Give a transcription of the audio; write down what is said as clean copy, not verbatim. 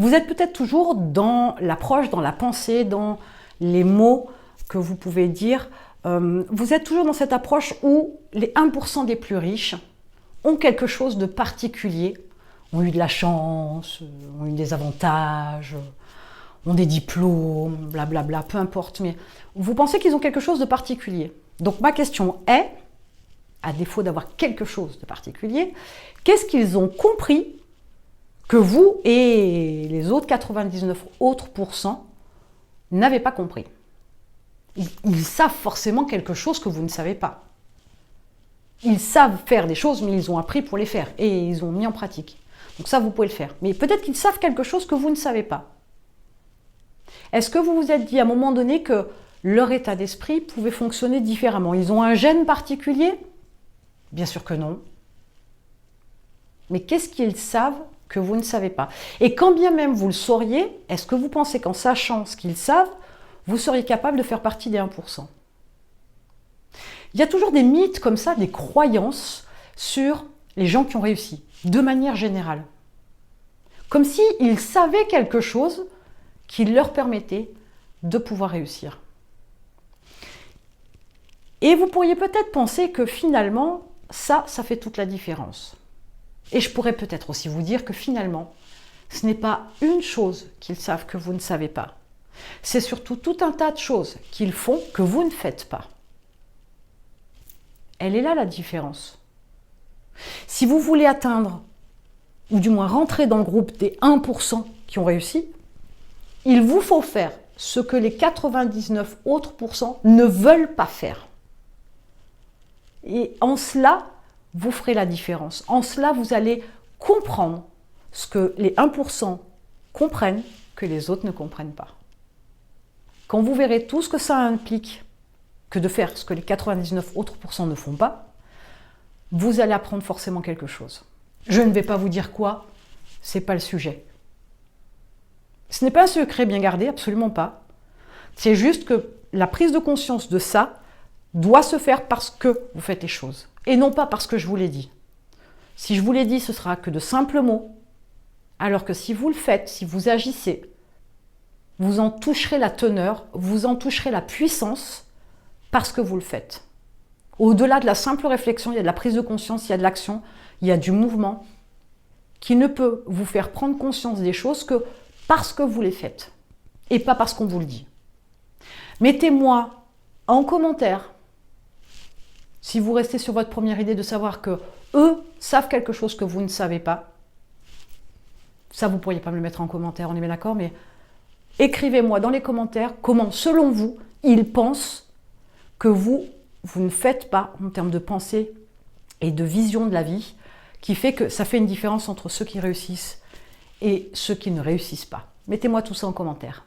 Vous êtes peut-être toujours dans l'approche, dans la pensée, dans les mots que vous pouvez dire. Vous êtes toujours dans cette approche où les 1% des plus riches ont quelque chose de particulier, ont eu de la chance, ont eu des avantages, ont des diplômes, blablabla, peu importe. Mais vous pensez qu'ils ont quelque chose de particulier. Donc ma question est, à défaut d'avoir quelque chose de particulier, qu'est-ce qu'ils ont compris que vous et les autres 99 autres pourcents n'avez pas compris? Ils savent forcément quelque chose que vous ne savez pas. Ils savent faire des choses, mais ils ont appris pour les faire et ils ont mis en pratique. Donc ça, vous pouvez le faire. Mais peut-être qu'ils savent quelque chose que vous ne savez pas. Est-ce que vous vous êtes dit à un moment donné que leur état d'esprit pouvait fonctionner différemment? Ils ont un gène particulier? Bien sûr que non. Mais qu'est-ce qu'ils savent que vous ne savez pas? Et quand bien même vous le sauriez, est-ce que vous pensez qu'en sachant ce qu'ils savent, vous seriez capable de faire partie des 1%? Il y a toujours des mythes comme ça, des croyances sur les gens qui ont réussi, de manière générale. Comme s'ils savaient quelque chose qui leur permettait de pouvoir réussir. Et vous pourriez peut-être penser que finalement, ça fait toute la différence. Et je pourrais peut-être aussi vous dire que finalement, ce n'est pas une chose qu'ils savent que vous ne savez pas. C'est surtout tout un tas de choses qu'ils font que vous ne faites pas. Elle est là la différence. Si vous voulez atteindre, ou du moins rentrer dans le groupe des 1% qui ont réussi, il vous faut faire ce que les 99 autres pourcents ne veulent pas faire. Et en cela, vous ferez la différence. En cela, vous allez comprendre ce que les 1% comprennent que les autres ne comprennent pas. Quand vous verrez tout ce que ça implique que de faire ce que les 99 autres pourcents ne font pas, vous allez apprendre forcément quelque chose. Je ne vais pas vous dire quoi, ce n'est pas le sujet. Ce n'est pas un secret bien gardé, absolument pas. C'est juste que la prise de conscience de ça doit se faire parce que vous faites les choses, et non pas parce que je vous l'ai dit. Si je vous l'ai dit, ce sera que de simples mots, alors que si vous le faites, si vous agissez, vous en toucherez la teneur, vous en toucherez la puissance, parce que vous le faites. Au-delà de la simple réflexion, il y a de la prise de conscience, il y a de l'action, il y a du mouvement qui ne peut vous faire prendre conscience des choses que parce que vous les faites et pas parce qu'on vous le dit. Mettez-moi en commentaire, si vous restez sur votre première idée de savoir que eux savent quelque chose que vous ne savez pas. Ça, vous ne pourriez pas me le mettre en commentaire, on est bien d'accord, mais écrivez-moi dans les commentaires comment, selon vous, ils pensent que vous ne faites pas en termes de pensée et de vision de la vie, qui fait que ça fait une différence entre ceux qui réussissent et ceux qui ne réussissent pas. Mettez-moi tout ça en commentaire.